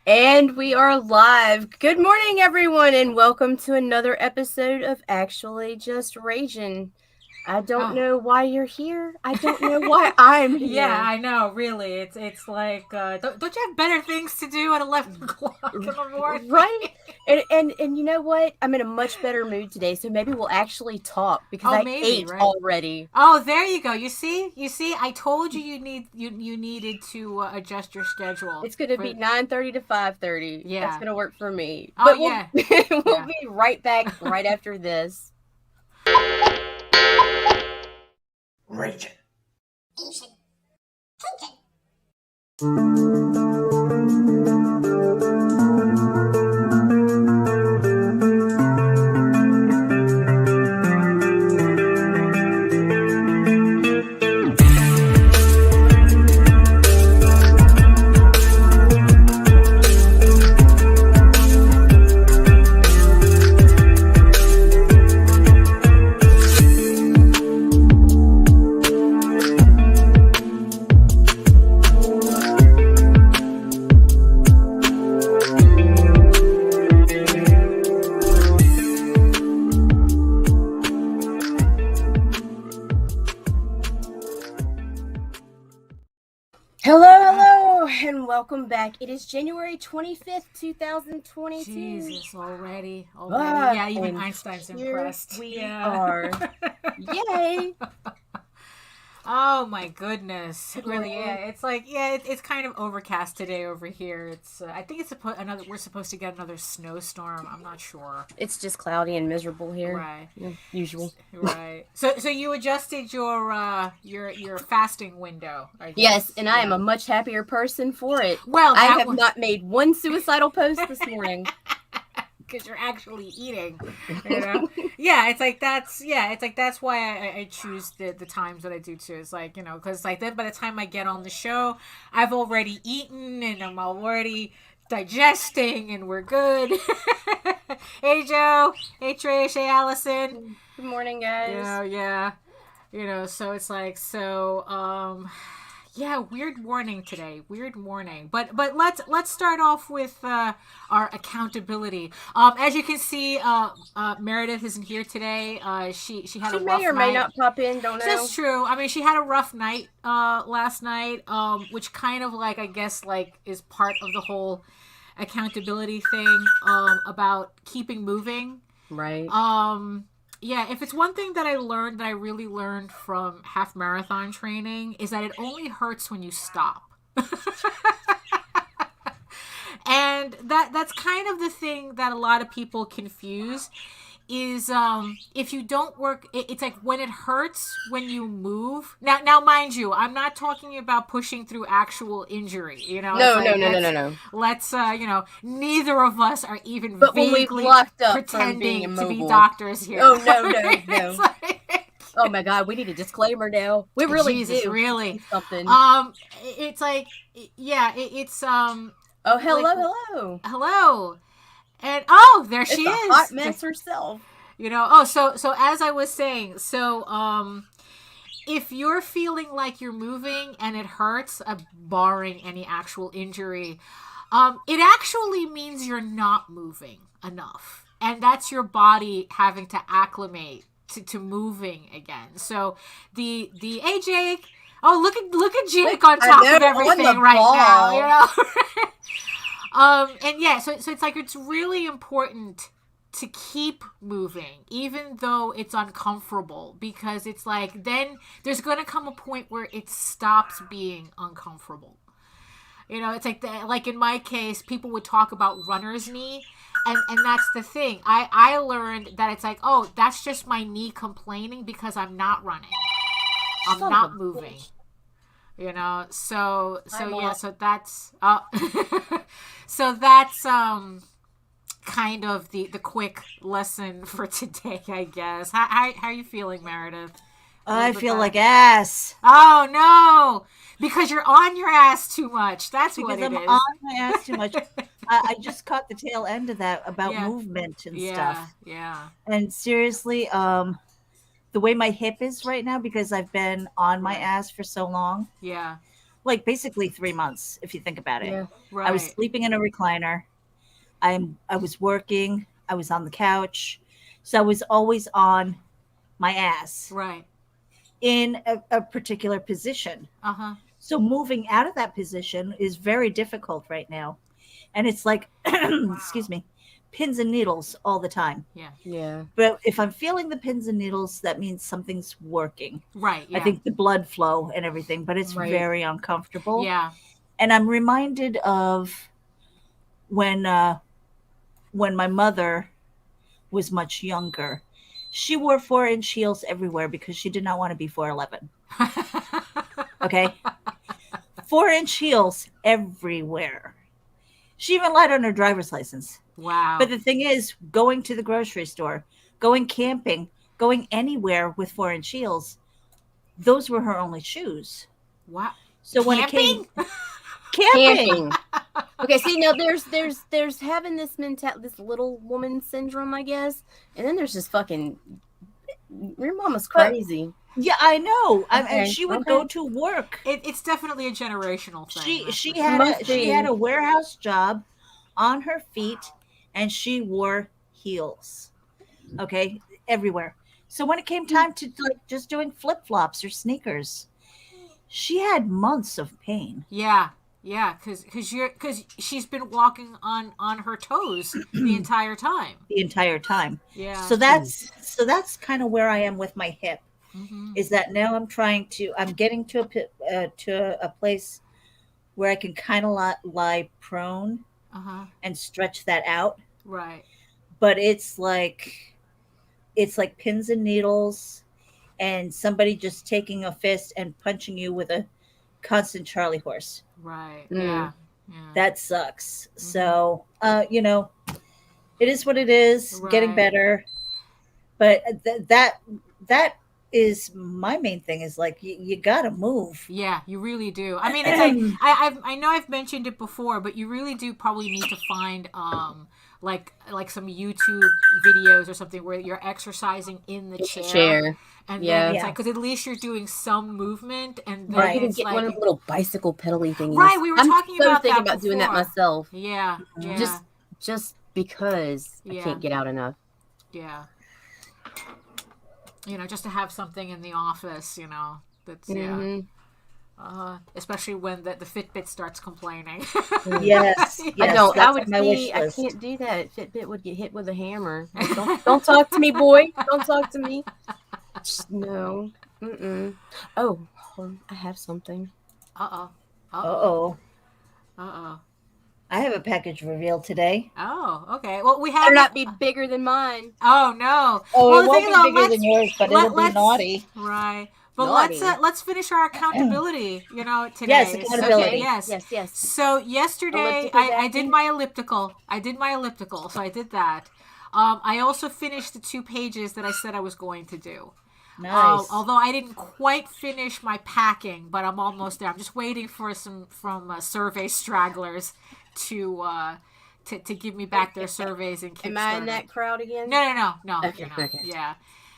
And we are live. Good morning, everyone, and welcome to another episode of Actually Just Ragin. I don't Oh. know why you're here. I don't know why I'm Yeah, here. I know. Really, it's like don't you have better things to do at 11 o'clock in the morning? Right? And you know what? I'm in a much better mood today, so maybe we'll actually talk because Oh, I maybe, ate right? already. Oh, there you go. You see. I told you you needed to adjust your schedule It's going to for. be 9:30 to 5:30. That's Yeah. going to work for me. Oh, But we'll yeah, we'll yeah. be right back right after this. Raging. Hello, and welcome back. It is January 25th, 2022. Jesus, already. Ah, Yeah, even and Einstein's here impressed. we Yeah. are. Yay! Oh my goodness! Really, yeah. Oh, It's like, yeah, it's kind of overcast today over here. It's I think it's another. We're supposed to get another snowstorm. I'm not sure. it's just cloudy and miserable here. Right, Usual. right. So you adjusted your fasting window, I Yes, guess. and I am Yeah. a much happier person for it. Well, I that have was not made one suicidal post this morning. because you're actually eating. You know. Yeah, it's like that's why I choose the times that I do too. It's like, because like then by the time I get on the show, I've already eaten and I'm already digesting and we're good. Hey Joe, hey Trish, hey Allison. Good morning, guys. Yeah. So it's like, yeah, weird morning today. Weird morning. But let's start off with our accountability. As you can see, Meredith isn't here today. She had She a may rough or may night. not pop in, don't know. That's true. I mean, she had a rough night last night, which kind of like, I guess, like is part of the whole accountability thing about keeping moving. Right. Yeah, if it's one thing that I really learned from half marathon training, is that it only hurts when you stop. And that's kind of the thing that a lot of people confuse is if you don't work, it's like when it hurts when you move. Now mind you, I'm not talking about pushing through actual injury. It's No, no, like, no, no, no, no. let's neither of us are even But when we've vaguely locked up from being pretending to be immobile. doctors here. Oh, no, no, It's no. like, Oh my God, we need a disclaimer now. We really Jesus, do. really. Something. It's like, yeah, it's Oh, like, hello, hello. hello. And oh, there she It's a hot is. mess herself. Oh, so as I was saying, if you're feeling like you're moving and it hurts, barring any actual injury, it actually means you're not moving enough, and that's your body having to acclimate to moving again. So the hey Jake, oh look at Jake on I top know, of on everything the right now, ball. And yeah, so it's like it's really important to keep moving even though it's uncomfortable, because it's like then there's going to come a point where it stops being uncomfortable. It's like like in my case, people would talk about runner's knee, and that's the thing. I learned that it's like, oh, that's just my knee complaining because I'm not running, I'm Son of a not moving. bitch. So I'm yeah, on. so that's so that's kind of the quick lesson for today, I guess. How are you feeling, Meredith? A I little bit feel better? like ass Oh no, because you're on your ass too much. That's what because it I'm is. on my ass too much. I just caught the tail end of that about Yeah, movement and yeah, stuff. yeah, And seriously, the way my hip is right now because I've been on my right, ass for so long. yeah. like basically 3 months, if you think about it. Yeah. I was Right. sleeping in a recliner. I was working. I was on the couch. So I was always on my ass Right. in a particular position. Uh-huh. So moving out of that position is very difficult right now. And it's like, excuse me, pins and needles all the time. Yeah. Yeah. But if I'm feeling the pins and needles, that means something's working. Right. I Yeah. think the blood flow and everything, but it's Right. very uncomfortable. Yeah. And I'm reminded of when my mother was much younger. She wore 4-inch heels everywhere because she did not want to be 4'11. Okay? 4-inch heels everywhere. She even lied on her driver's license. Wow. But the thing is, going to the grocery store, going camping, going anywhere with 4-inch heels, those were her only shoes. Wow. So when it came Camping? camping, Camping. Okay, see now there's having this this little woman syndrome, I guess, and then there's just fucking your mama's But- crazy. yeah, I know. Okay, And she would okay. go to work. It's definitely a generational thing. She that's she for had Must she be. had a warehouse job on her feet, and she wore heels. Okay, everywhere. So when it came time to like just doing flip flops or sneakers, she had months of pain. Yeah, yeah, because she's been walking on her toes the entire time. The entire time. Yeah. So that's kind of where I am with my hip. Hmm. Is that now I'm getting to a place where I can kind of lie prone Uh-huh. and stretch that out, Right. but it's like pins and needles and somebody just taking a fist and punching you with a constant Charlie horse. Right. Mm. Yeah. Yeah. That sucks. So, it is what it is. Getting Right. better, but that is my main thing. Is like you gotta move. Yeah, you really do. I mean, it's like I know I've mentioned it before, but you really do probably need to find like some YouTube videos or something where you're exercising in the chair. And Yeah. then it's Yeah. like, because at least you're doing some movement, and then Or Right. you can it's get like, one of the little bicycle pedally thingies. Right, we were I'm talking so about thinking that about doing that before. myself. yeah, yeah, Just because I Yeah. can't get out enough. yeah. Just to have something in the office, that's Mhm. especially when the Fitbit starts complaining. Yes, I yes, don't. I that's would on my wish see. I list. can't do that. Fitbit would get hit with a hammer. Like, don't talk to me, boy. Don't talk to me. No. Mm-mm. Oh, hold on. I have something. Uh-oh. Uh-oh. Uh-oh. I have a package reveal today. Oh, okay. Well, we have Better not be bigger than mine. Oh no. Oh, well, it won't be bigger than yours, but it'll be let's- naughty. Right. But Naughty. let's finish our accountability, today. Yes, accountability. Okay. Yes. Yes. So yesterday Elliptical I did Daphne? my elliptical. So I did that. I also finished the 2 pages that I said I was going to do. Nice. Although I didn't quite finish my packing, but I'm almost there. I'm just waiting for some from survey stragglers to give me back their surveys and Kickstarter. Am I in that crowd again? No. Okay, you're not. okay. Yeah.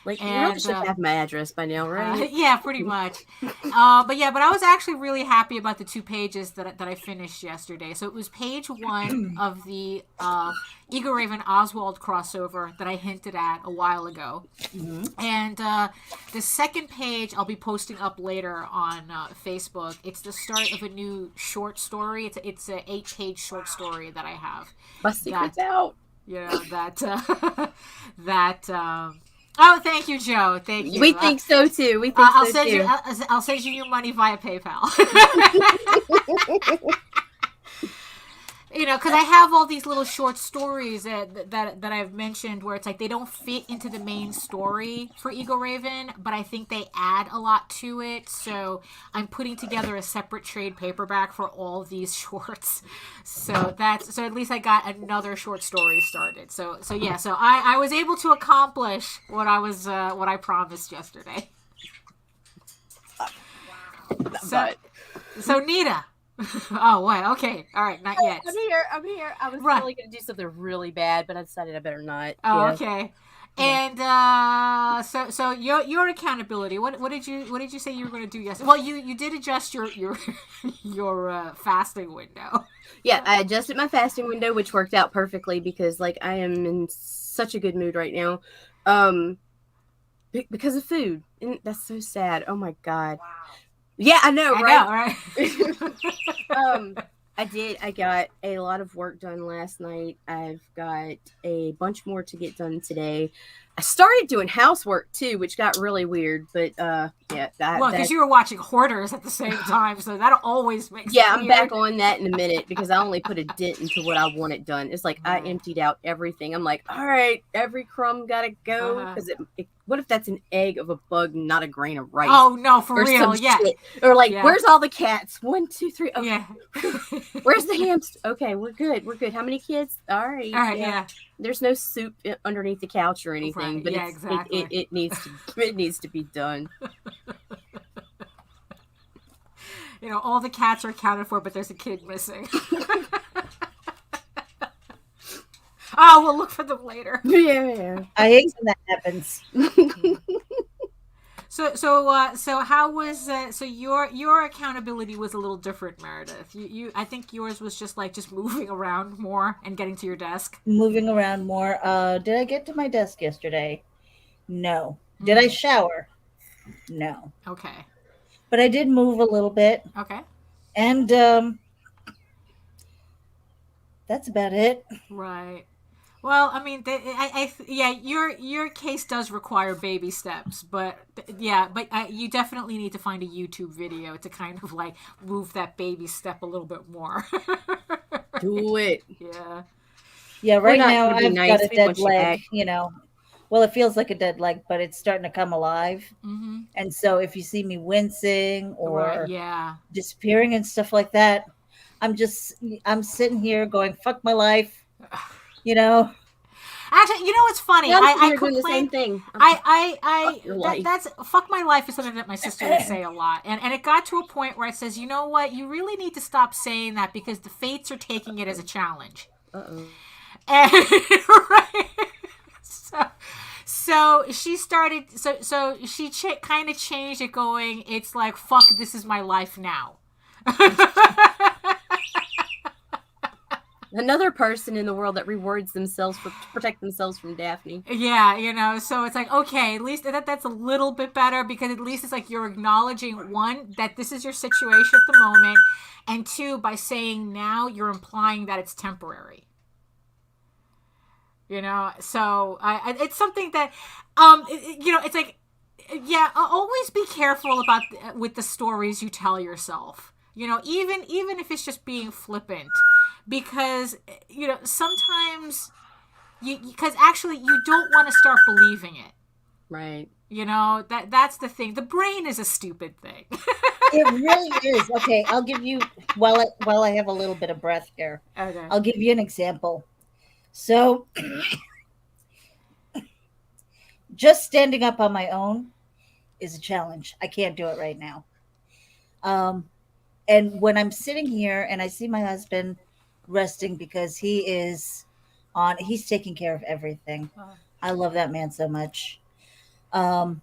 Like, you And, really should have my address by now, right? Yeah, pretty much. But I was actually really happy about the 2 pages that I finished yesterday. So it was page 1 of the Eagle Raven Oswald crossover that I hinted at a while ago. Mm-hmm. And the second page I'll be posting up later on Facebook. It's the start of a new short story. It's an 8-page short story that I have. My secret's out. Oh, thank you, Joe. Thank you. We think so too. We think I'll so send too. you. I'll send you your money via PayPal. Because I have all these little short stories that I've mentioned where it's like they don't fit into the main story for Eagle Raven, but I think they add a lot to it. So I'm putting together a separate trade paperback for all these shorts. So at least I got another short story started. So I was able to accomplish what I promised yesterday. So Nita. Oh, what? Okay. All right. Not yet. I'm here. I was Right. really going to do something really bad, but I decided I better not. Oh, Yeah. okay. And so your accountability. What did you say you were going to do yesterday? Well, you did adjust your fasting window. Yeah, I adjusted my fasting window, which worked out perfectly because like I am in such a good mood right now, because of food, and that's so sad. Oh my god. Yeah, I know, right? I did. I got a lot of work done last night. I've got a bunch more to get done today. I started doing housework too, which got really weird. But yeah, well, because you were watching Hoarders at the same time, so that always makes it I'm weird. back on that in a minute because I only put a dent into what I wanted done. It's like I emptied out everything. I'm like, all right, every crumb gotta go because what if that's an egg of a bug, not a grain of rice? Oh no, for or real, some yeah. Shit. Or like, where's all the cats? 1, 2, 3. Oh, yeah. Where's the hamster? Okay, we're good. We're good. How many kids? All right. Yeah. There's no soup underneath the couch or anything, right. but exactly. it needs to be done. All the cats are accounted for, but there's a kid missing. Oh, we'll look for them later. Yeah. I hate when that happens. So how was so your accountability was a little different, Meredith. You I think yours was just moving around more and getting to your desk. Moving around more. Did I get to my desk yesterday? No. Did I shower? No. Okay. But I did move a little bit. Okay. And that's about it. Right. Well, I mean, your case does require baby steps, but you definitely need to find a YouTube video to kind of move that baby step a little bit more. Do it. Yeah. Yeah, right now I've got a We dead want you leg, back. Well, it feels like a dead leg, but it's starting to come alive. Mm-hmm. And so if you see me wincing or Right, disappearing and stuff like that, I'm sitting here going, fuck my life. Actually, what's funny? I doing the same thing. That's fuck my life is something that my sister would say a lot, and it got to a point where it says, you know what, you really need to stop saying that because the fates are taking it as a challenge. And, right. So she started. So she kind of changed it, going, it's like, fuck, this is my life now. Another person in the world that rewards themselves to protect themselves from Daphne. Yeah, so it's like, okay, at least that's a little bit better because at least it's like you're acknowledging, one, that this is your situation at the moment, and two, by saying now, you're implying that it's temporary. So it's something that, it's like, always be careful with the stories you tell yourself. Even if it's just being flippant. Because, sometimes because actually you don't want to start believing it. Right. That's the thing. The brain is a stupid thing. It really is. Okay, I'll give you, while I have a little bit of breath here, Okay. I'll give you an example. So, just standing up on my own is a challenge. I can't do it right now. And when I'm sitting here and I see my husband resting because he's taking care of everything. I love that man so much. And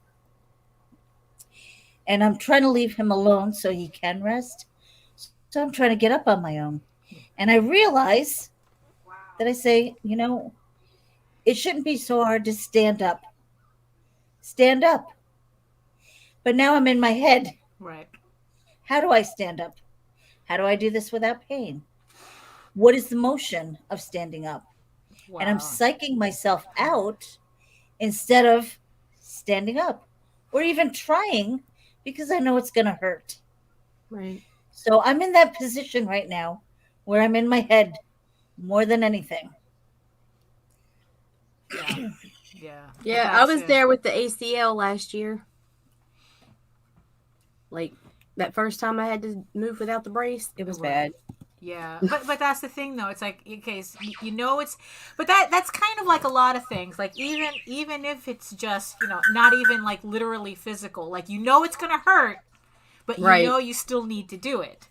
I'm trying to leave him alone so he can rest. So I'm trying to get up on my own. And I realize that I say, it shouldn't be so hard to stand up. Stand up. But now I'm in my head. Right. How do I stand up? How do I do this without pain? What is the motion of standing up? Wow. And I'm psyching myself out instead of standing up or even trying because I know it's going to hurt. Right. So I'm in that position right now where I'm in my head more than anything. Yeah. I was there with the ACL last year. Like that first time I had to move without the brace, it was bad. Yeah, but that's the thing though. It's like, in case but that's kind of like a lot of things. Like even if it's just not even like literally physical. Like it's gonna hurt, but you still need to do it.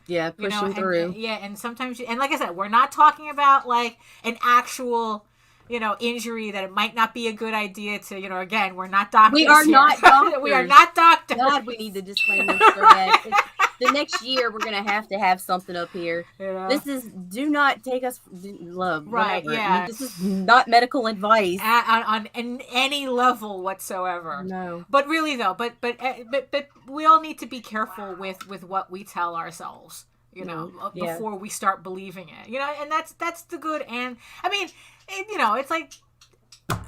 Yeah, pushing through. And sometimes and like I said, we're not talking about like an actual injury that it might not be a good idea to, again, we're not doctors. We are here. not doctors. We are not doctors. God, we need the disclaimer so bad. The next year, we're going to have something up here. This is, do not take us, love, right, whatever. yeah. I mean, this is not medical advice. On any level whatsoever. No. But really, though, but we all need to be careful with what we tell ourselves. Before we start believing it, and that's the good. And I mean, it's like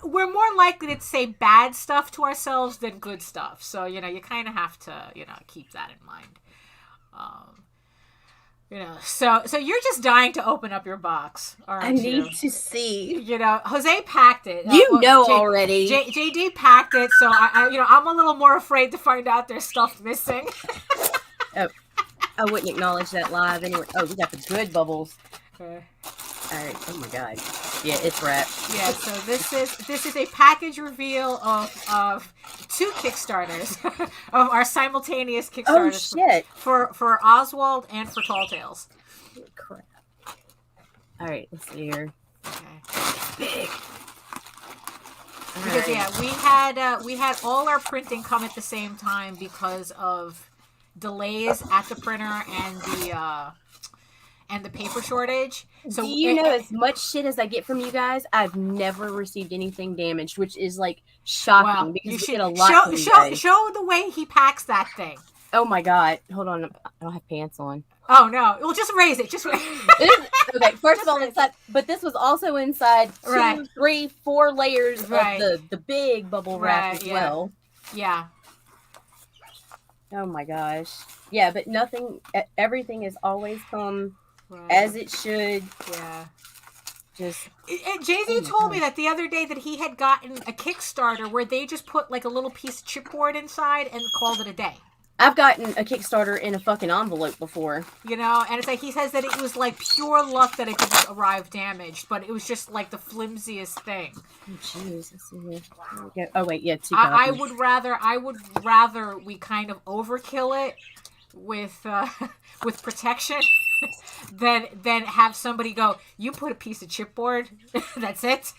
we're more likely to say bad stuff to ourselves than good stuff. So, you kind of have to, keep that in mind. So you're just dying to open up your box, aren't you? I need to see. Jose packed it. Already. JD packed it, so I'm a little more afraid to find out there's stuff missing. Oh. I wouldn't acknowledge that live anyway. Oh, we got the good bubbles. Okay. All right. Oh my God. Yeah, it's wrapped. Yeah. So this is a package reveal of 2 Kickstarters of our simultaneous Kickstarters. Oh shit. For Oswald and for Tall Tales. Crap. All right. Let's see here. Okay. Big. Because we had all our printing come at the same time because of delays at the printer and the paper shortage. So do you know, as much shit as I get from you guys, I've never received anything damaged, which is like shocking because we get a lot from you guys. Show the way he packs that thing. Oh my God. Hold on. I don't have pants on. Oh no. Well, just raise it. Just raise it. Okay, first of all, inside, but this was also inside 2, 3, 4 layers of the big bubble wrap as well. Yeah. Oh my gosh. Yeah, but everything has always come as it should. Yeah. Just. And Jay-Z told me that the other day that he had gotten a Kickstarter where they just put like a little piece of chipboard inside and called it a day. I've gotten a Kickstarter in a fucking envelope before. And it's like he says that it was like pure luck that it didn't arrive damaged, but it was just like the flimsiest thing. Oh jeez, let's see here. Oh wait, yeah, 2 I would rather we kind of overkill it with protection than have somebody go, you put a piece of chipboard, that's it.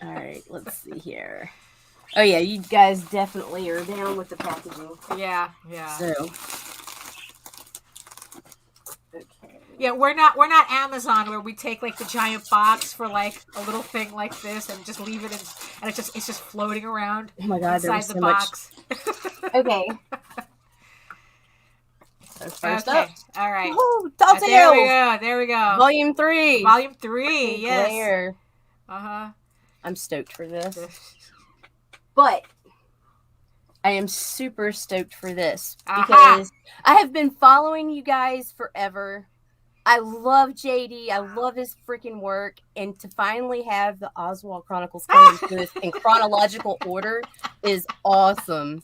All right, let's see here. Oh yeah, you guys definitely are down with the packaging. Yeah. So, okay. Yeah, we're not Amazon where we take like the giant box for like a little thing like this and just leave it in, and it's just floating around. Oh my God, inside the box. Okay. So first up. All right. Woo, Tall Tales. There we go. Volume 3. Yes. Blair. Uh-huh. I'm stoked for this. But I am super stoked for this because I have been following you guys forever. I love JD. I love his freaking work. And to finally have the Oswald Chronicles coming to us in chronological order is awesome.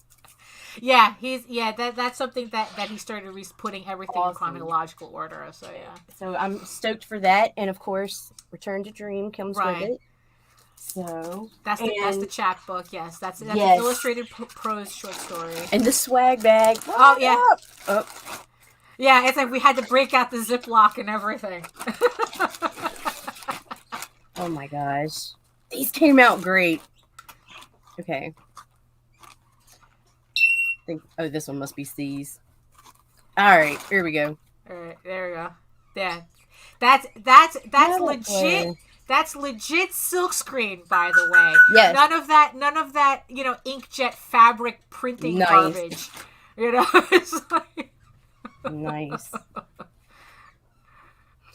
Yeah, that's something that he started putting everything in chronological order. So yeah. So I'm stoked for that. And of course, Return to Dream comes with it. So that's the chapbook. Yes, that's an illustrated prose short story. And the swag bag. Oh yeah. Oh. Yeah, it's like we had to break out the Ziploc and everything. Oh my gosh, these came out great. Okay. This one must be C's. All right, here we go. All right, there we go. Yeah, that's legit. That's legit silkscreen, by the way. Yes. None of that, inkjet fabric printing garbage. It's like... Nice.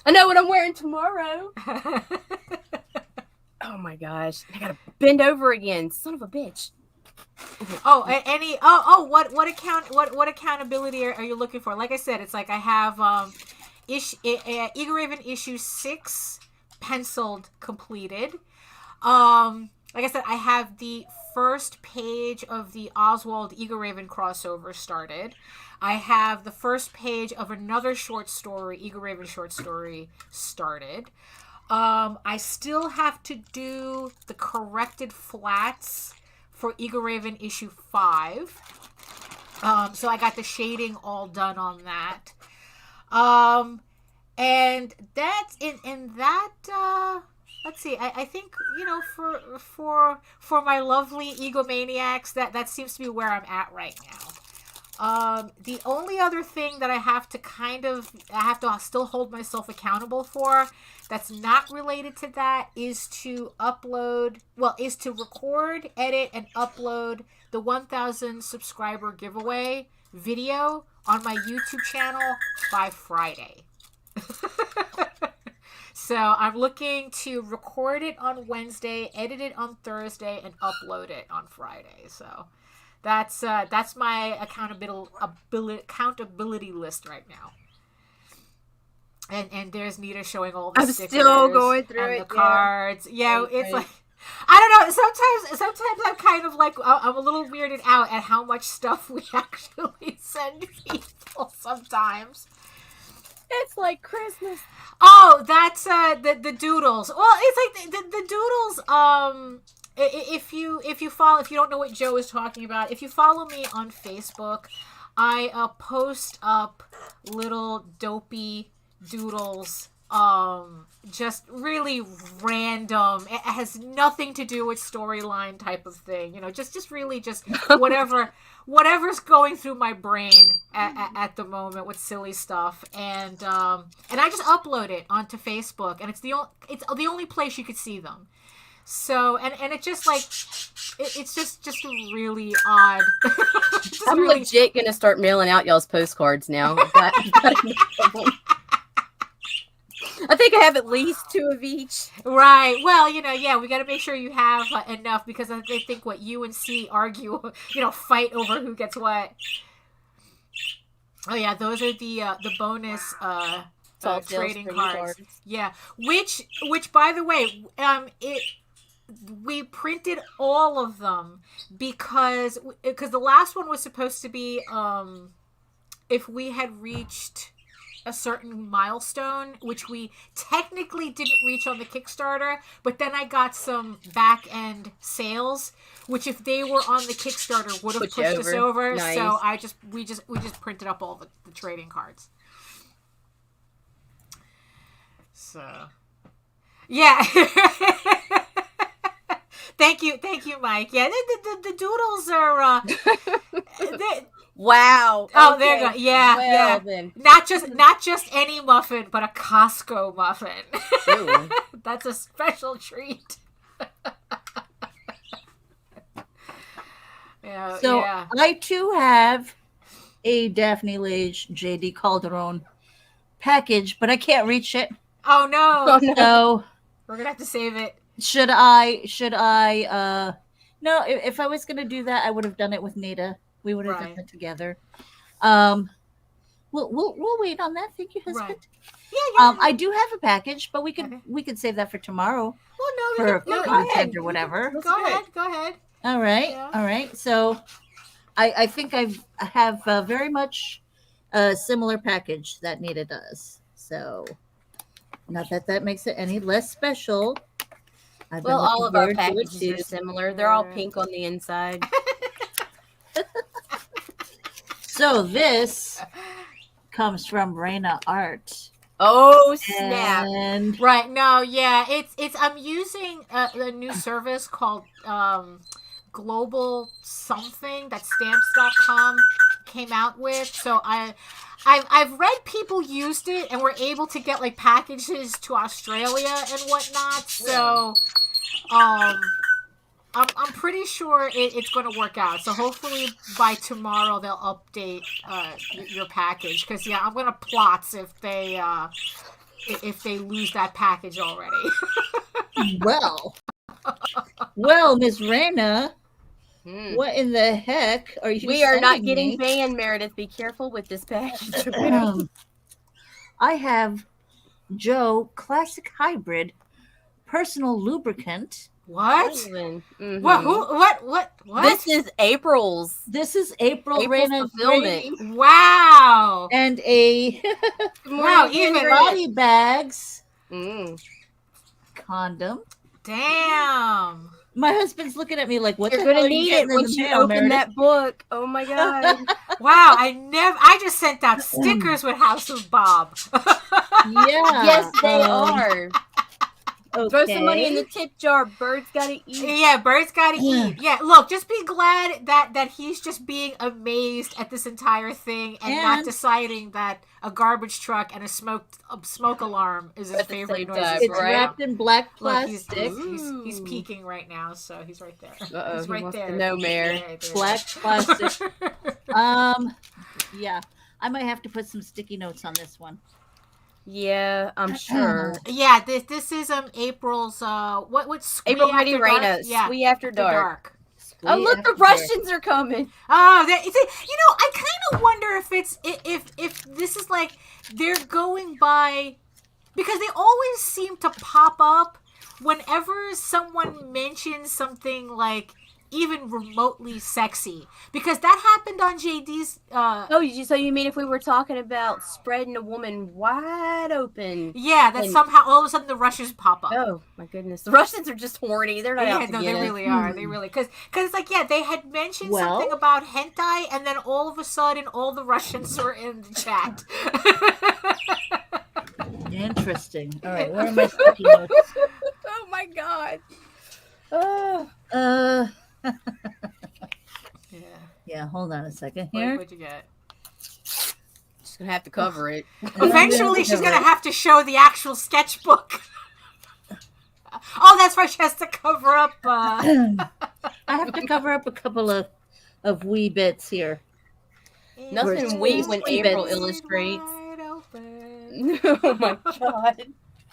I know what I'm wearing tomorrow. Oh my gosh. I gotta bend over again. Son of a bitch. Oh, what accountability are you looking for? Like I said, it's like I have Eagle Raven issue 6 penciled, completed. Like I said, I have the first page of the Oswald Eagle Raven crossover started. I have the first page of another short story, Eagle Raven short story, started. I still have to do the corrected flats for Eagle Raven issue 5. So I got the shading all done on that. And that's in that let's see. I think, for my lovely egomaniacs, that seems to be where I'm at right now. The only other thing that I have to still hold myself accountable for that's not related to that is to record, edit, and upload the 1,000 subscriber giveaway video on my YouTube channel by Friday. So I'm looking to record it on Wednesday, edit it on Thursday, and upload it on Friday. So that's my accountability list right now. And there's Nita showing all the stickers. I'm still going through and the cards. Yeah, it's like, I don't know. Sometimes I'm kind of like, I'm a little weirded out at how much stuff we actually send people sometimes. It's like Christmas. Oh, that's the doodles. Well, it's like the doodles. If you don't know what Joe is talking about, if you follow me on Facebook, I post up little dopey doodles. Just really random. It has nothing to do with storyline type of thing. Just really just whatever's going through my brain at the moment with silly stuff, and I just upload it onto Facebook, and it's the only place you could see them. So and it just like it's just really odd. I'm legit gonna start mailing out y'all's postcards now. I think I have at least 2 of each. Right. Well, yeah, we got to make sure you have enough, because I think what U and C argue, fight over who gets what. Oh yeah, those are the bonus trading cards. Yeah, which by the way, we printed all of them because the last one was supposed to be if we had reached a certain milestone, which we technically didn't reach on the Kickstarter, but then I got some back end sales, which if they were on the Kickstarter would have pushed us over. Nice. So we just printed up all the trading cards. So yeah. Thank you, Mike. Yeah, the doodles are wow. Oh, okay. There you go. Yeah, well, yeah. Then. Not just any muffin, but a Costco muffin. That's a special treat. Yeah. So yeah. I too have a Daphne Lage JD Calderon package, but I can't reach it. Oh no. So we're gonna have to save it. Should I no, if I was gonna do that, I would have done it with Nita. We would have done it together. We'll wait on that. Thank you, husband. Right. Yeah. I do have a package, but we could save that for tomorrow. Well, no, for go ahead or whatever. Go ahead. All right, yeah. All right. So, I think I have very much a similar package that Nita does. So, not that makes it any less special. Well, all of our packages are similar. They're all pink on the inside. So this comes from Raina Art. Oh snap! And right, no, yeah, it's I'm using a new service called Global something that Stamps.com came out with. So I've read people used it and were able to get like packages to Australia and whatnot. So I'm pretty sure it's going to work out. So hopefully by tomorrow they'll update your package, because yeah, I'm going to plots if they lose that package already. well, Miss Raina, what in the heck are you? We are not getting banned, Meredith. Be careful with this package. I have Joe Classic Hybrid Personal Lubricant. What? Mm-hmm. What? This is April's. This is April's fulfillment. Wow. And a even body bags. Condom. Damn. My husband's looking at me like, "What? You're gonna need it once you open that book." Oh my god! Wow, I just sent out stickers with House of Bob. Yeah. Yes, they are. Throw some money in the tip jar. Birds gotta eat. Yeah, birds gotta eat. Yeah, look, just be glad that he's just being amazed at this entire thing and not deciding that a garbage truck and a smoke alarm is his favorite noise. It's wrapped in black plastic. Look, he's peeking right now, so he's right there. Uh-oh, he's right there. No, Mare. Black plastic. Yeah, I might have to put some sticky notes on this one. Yeah, I'm sure. Yeah, this is April's what's April Mighty Raina, Squee After Dark. Oh, look, the Russians are coming. Oh, I kind of wonder if this is like they're going by, because they always seem to pop up whenever someone mentions something like even remotely sexy, because that happened on JD's. So you mean if we were talking about spreading a woman wide open? Yeah, that somehow all of a sudden the Russians pop up. Oh my goodness, the Russians are just horny. They're not out to no, get they it. really are. They really, because it's like, yeah, they had mentioned something about hentai, and then all of a sudden all the Russians were in the chat. Interesting. All right, where are my sticky notes? Oh my god. Yeah, hold on a second here. What'd you get? She's gonna have to cover it. Eventually, she's gonna have to show the actual sketchbook. Oh, that's right. She has to cover up. I have to cover up a couple of wee bits here. Nothing wee when April illustrates. Oh my god.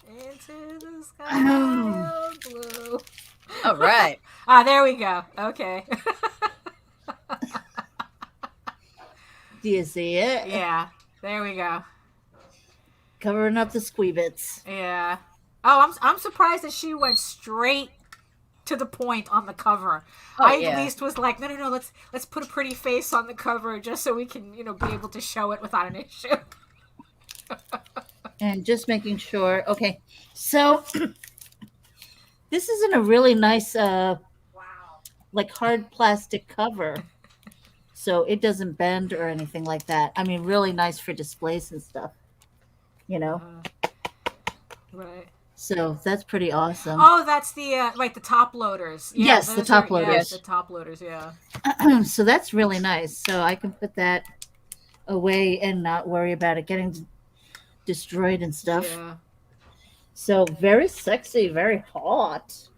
Into the sky of blue. All right. There we go. Okay. Do you see it? Yeah. There we go. Covering up the squee bits. Yeah. Oh, I'm surprised that she went straight to the point on the cover. I at least was like, no, let's put a pretty face on the cover just so we can, be able to show it without an issue. And just making sure. Okay. So this isn't a really nice like hard plastic cover. So it doesn't bend or anything like that. I mean, really nice for displays and stuff. Right. So that's pretty awesome. Oh, that's the the top loaders. Yeah, yes, the top loaders. Yes, the top loaders. Yeah. So that's really nice. So I can put that away and not worry about it getting destroyed and stuff. Yeah. So very sexy, very hot.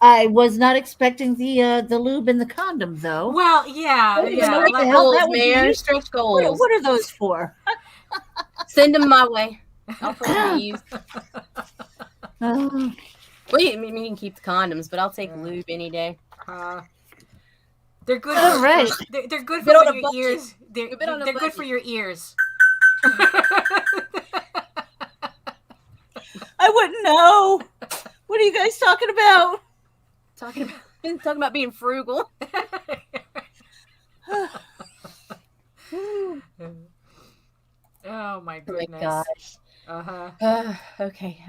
I was not expecting the lube and the condom though. Well, yeah. What the hell that man? Stretch goals. What are those for? Send them my way. I'll probably use. Well, you can keep the condoms, but I'll take lube any day. They're good. All right. They're good for your ears. They're good for your ears. I wouldn't know. What are you guys talking about? Talking about being frugal. Oh my goodness. Oh my gosh. Okay.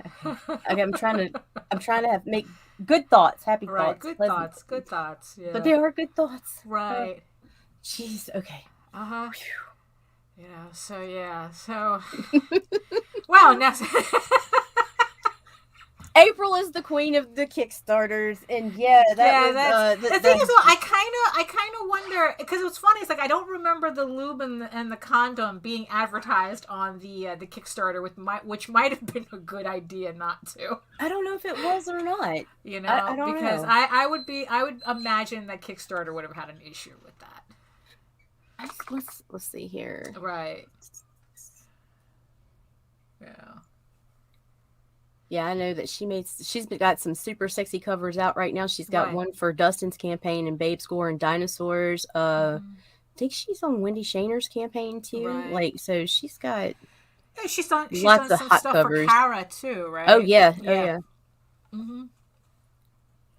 I'm trying to make good thoughts, happy thoughts. Good thoughts. Yeah. But they are good thoughts. Right. Jeez. Okay. So. Wow. Now. April is the queen of the Kickstarters, and the thing is, I kind of wonder, because what's funny is like I don't remember the lube and the condom being advertised on the Kickstarter, which might have been a good idea not to. I don't know if it was or not. I don't because know. I would imagine that Kickstarter would have had an issue with that. Let's see here. Right. Yeah. Yeah, I know that she's got some super sexy covers out right now. She's got one for Dustin's campaign and Babe Score and Dinosaurs. I think she's on Wendy Shaner's campaign too. Right. So she's got she's done lots of some hot stuff covers. For Kara too, right? Oh yeah. Mm-hmm.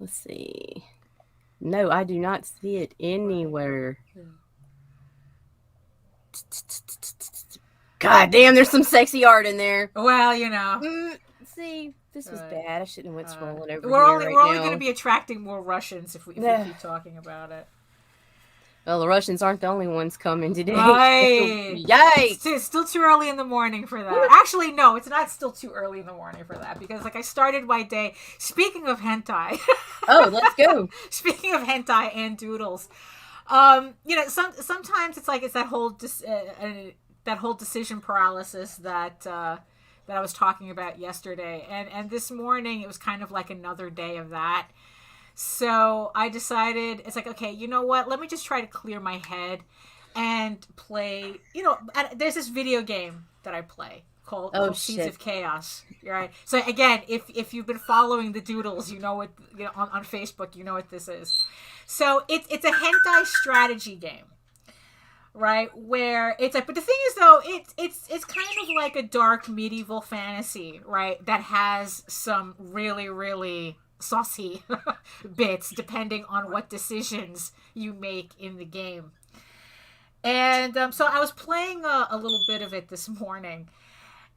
Let's see. No, I do not see it anywhere. God damn, there's some sexy art in there. Well, See, this was bad. I shouldn't have went scrolling over we're here only going to be attracting more Russians if we keep talking about it. Well, the Russians aren't the only ones coming today. Right. Yikes! It's still too early in the morning for that. Actually, no, it's not still too early in the morning for that because, like, I started my day. Speaking of hentai. Oh, let's go. Speaking of hentai and doodles, sometimes it's like it's that whole that whole decision paralysis that I was talking about yesterday, and this morning it was kind of like another day of that. So I decided, it's like, okay, you know what? Let me just try to clear my head and play, there's this video game that I play called Seeds of Chaos. Right? So again, if you've been following the doodles, you know what, on Facebook, you know what this is. So it's a hentai strategy game. Right? Where it's like, but the thing is though, it's kind of like a dark medieval fantasy, right? That has some really, really saucy bits depending on what decisions you make in the game. And so I was playing a little bit of it this morning,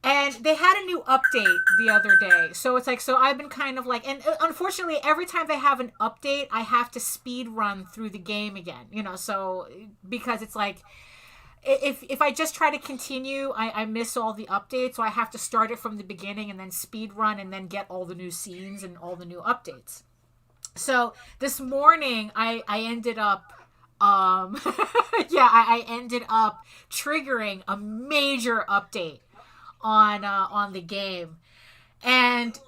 and they had a new update the other day. So it's like, so I've been kind of like, and unfortunately every time they have an update I have to speed run through the game again, so because it's like, if I just try to continue, I miss all the updates, so I have to start it from the beginning and then speed run and then get all the new scenes and all the new updates. So this morning I ended up I ended up triggering a major update on the game. And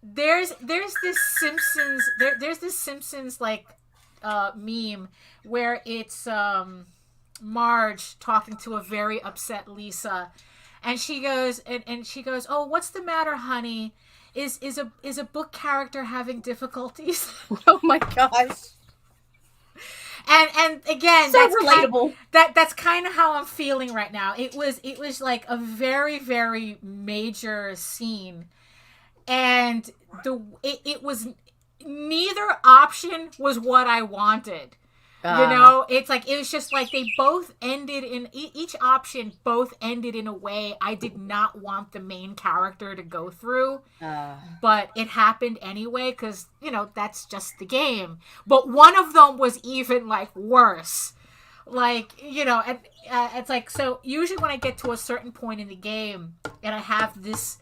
there's this Simpsons there's this Simpsons like meme where it's Marge talking to a very upset Lisa, and she goes, "Oh, what's the matter, honey? Is a book character having difficulties?" Oh my gosh! And again, so that's relatable. That's kind of how I'm feeling right now. It was like a very, very major scene, and it was, neither option was what I wanted. It's like, it was just like they both ended in, each option both ended in a way I did not want the main character to go through. But it happened anyway, because, that's just the game. But one of them was even, like, worse. Like, and, it's like, so usually when I get to a certain point in the game and I have this,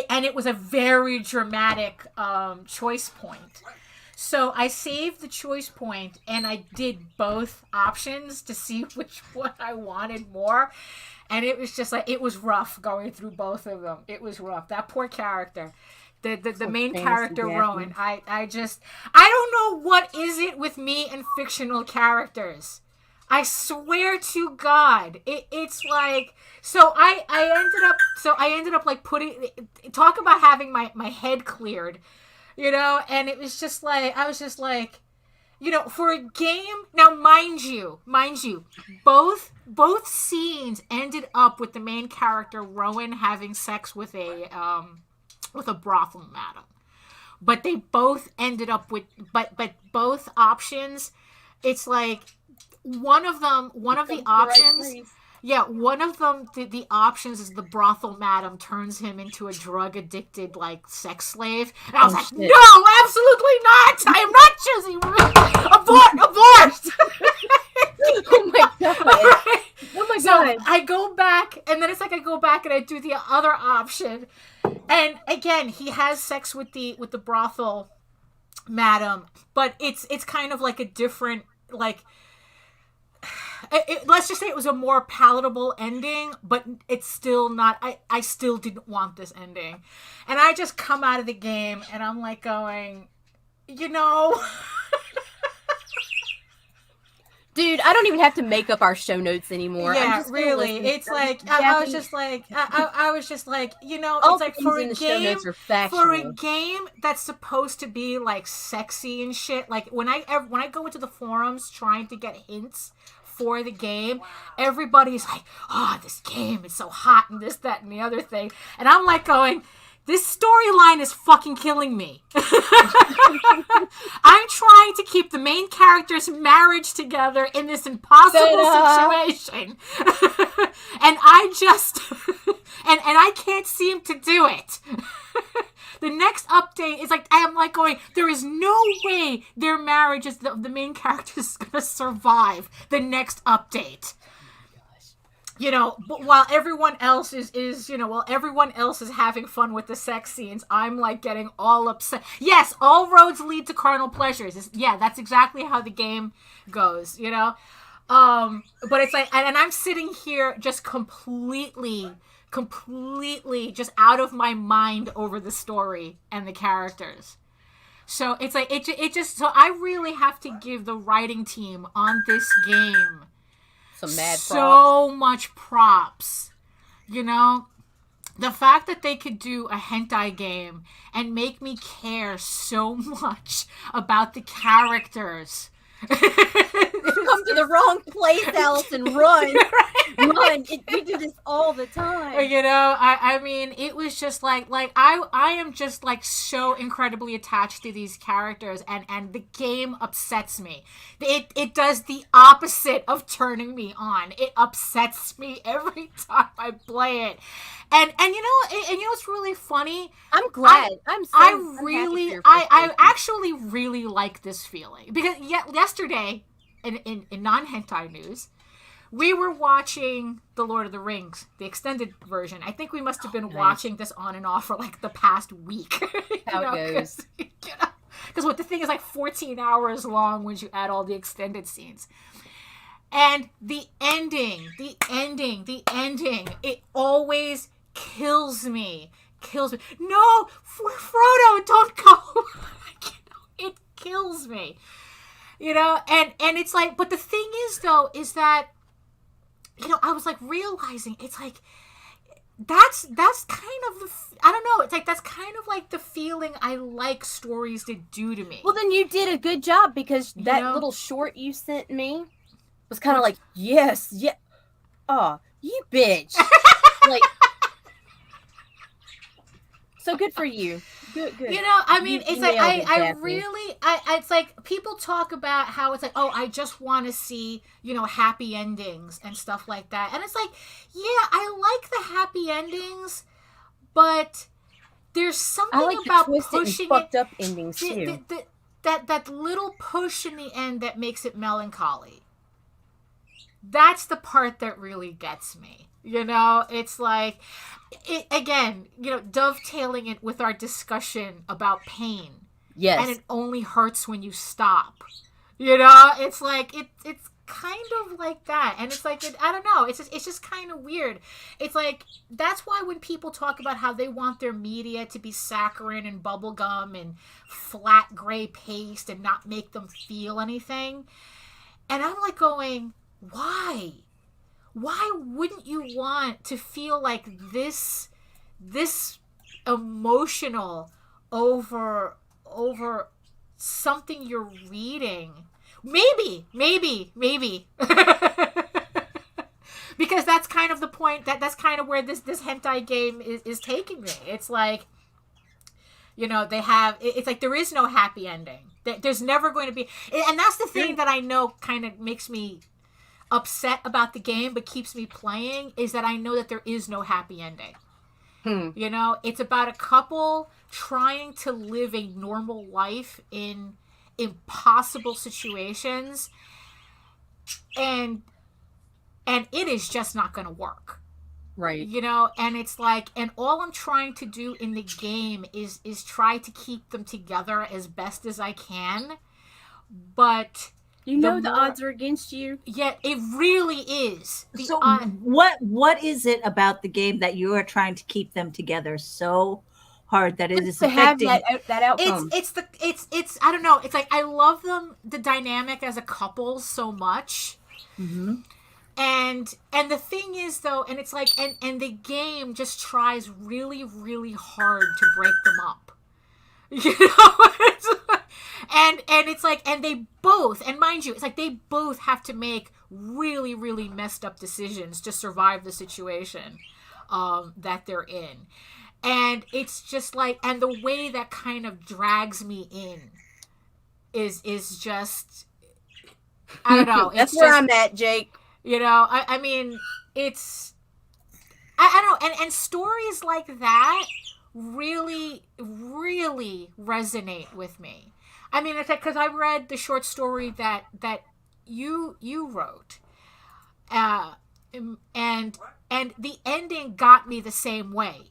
and it was a very dramatic choice point. So I saved the choice point and I did both options to see which one I wanted more. And it was just like, it was rough going through both of them. It was rough. That poor character, the main character, Daphne. Rowan, I don't know what is it with me and fictional characters. I swear to God, it's like, so I ended up like talk about having my head cleared. And it was just like, I was just like, for a game, now mind you, both scenes ended up with the main character, Rowan, having sex with a brothel madam. But they both ended up with, but both options, it's like, one of the options, one of them, the options is the brothel madam turns him into a drug-addicted, like, sex slave. And I was like, shit. No, absolutely not! I am not choosing abort! Oh my God. Right? Oh my God. So I go back, and then it's like I go back and I do the other option. And again, he has sex with the brothel madam, but it's kind of like a different, like, let's just say it was a more palatable ending, but it's still not, I still didn't want this ending. And I just come out of the game and I'm like going, Dude, I don't even have to make up our show notes anymore. Yeah, really. It's like, I was just like, it's like for a game that's supposed to be like sexy and shit. Like when I go into the forums trying to get hints for the game, everybody's like, oh, this game is so hot and this, that, and the other thing. And I'm like going, this storyline is fucking killing me. I'm trying to keep the main character's marriage together in this impossible situation. And I just, and I can't seem to do it. The next update is like, I am like going, there is no way their marriage is the main character is gonna survive the next update. You know, but while everyone else while everyone else is having fun with the sex scenes, I'm like getting all upset. Yes, all roads lead to carnal pleasures. Yeah, that's exactly how the game goes, you know? But it's like, and I'm sitting here just completely just out of my mind over the story and the characters. So it's like, so I really have to give the writing team on this game some mad props. So much props. You know, the fact that they could do a hentai game and make me care so much about the characters. Come to the wrong place, Allison. Run. Run. We do this all the time. You know, I mean, it was just like I am just like so incredibly attached to these characters, and the game upsets me. It does the opposite of turning me on. It upsets me every time I play it. And you know what's really funny? I'm glad. I actually really like this feeling, because yesterday in non-hentai news, we were watching The Lord of the Rings, the extended version. I think we must have been watching this on and off for like the past week. How it goes. Because what the thing is like 14 hours long when you add all the extended scenes. And the ending, it always kills me. No, Frodo, don't go. It kills me. You know, and it's like, but the thing is though, is that, you know, I was like realizing, it's like, that's kind of the, I don't know, it's like, that's kind of like the feeling I like stories to do to me. Well, then you did a good job, because that little short you sent me was kind of like, yes, yeah, oh, you bitch. Like, so good for you. Good. You know, I mean, it's like, I really, it's like, people talk about how it's like, oh, I just want to see, you know, happy endings and stuff like that. And it's like, yeah, I like the happy endings, but there's something about pushing fucked up endings too. That little push in the end that makes it melancholy. That's the part that really gets me. You know, it's like, again, you know, dovetailing it with our discussion about pain. Yes. And it only hurts when you stop. You know, it's like, it's kind of like that. And it's like, I don't know, it's just kind of weird. It's like, that's why when people talk about how they want their media to be saccharine and bubblegum and flat gray paste and not make them feel anything. And I'm like going, why? Why wouldn't you want to feel like this emotional over something you're reading? Maybe. Because that's kind of the point, that's kind of where this hentai game is taking me. It's like, you know, it's like there is no happy ending. There's never going to be, and that's the thing that I know kind of makes me upset about the game but keeps me playing, is that I know that there is no happy ending. You know, it's about a couple trying to live a normal life in impossible situations, and it is just not going to work. Right. You know, and it's like, and all I'm trying to do in the game is try to keep them together as best as I can, but you know the odds are against you. Yeah, it really is. So what is it about the game that you are trying to keep them together so hard that it is affecting that outcome? It's I don't know. It's like, I love the dynamic as a couple so much. Mm-hmm. And the thing is though, and it's like, and the game just tries really, really hard to break them up. You know? And it's like, and they both, and mind you, it's like they both have to make really, really messed up decisions to survive the situation that they're in. And it's just like, and the way that kind of drags me in is just, I don't know. That's where I'm at, Jake. You know, I mean, it's, I don't know. And stories like that really, really resonate with me. I mean, it's like, because I read the short story that you wrote, uh, and the ending got me the same way.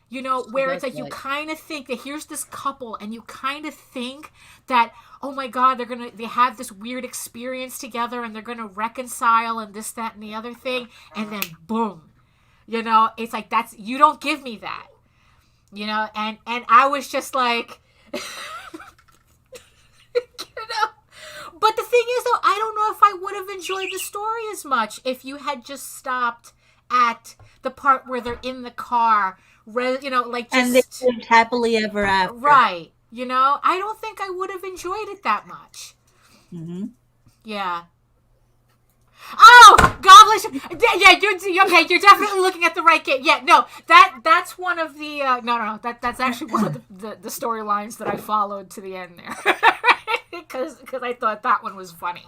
You know, where it's like you kind of think that here's this couple, and you kind of think that, oh my God, they have this weird experience together, and they're gonna reconcile, and this, that, and the other thing, and then boom, you know, it's like, you don't give me that, you know, and I was just like, you know. But the thing is, though, I don't know if I would have enjoyed the story as much if you had just stopped at the part where they're in the car, you know, like just... And they lived happily ever after. Right. You know, I don't think I would have enjoyed it that much. Mm-hmm. Yeah. Oh, God bless you. Yeah, you're okay. You're definitely looking at the right game. Yeah, no, that's one of the no. That's actually one of the storylines that I followed to the end there. Because I thought that one was funny.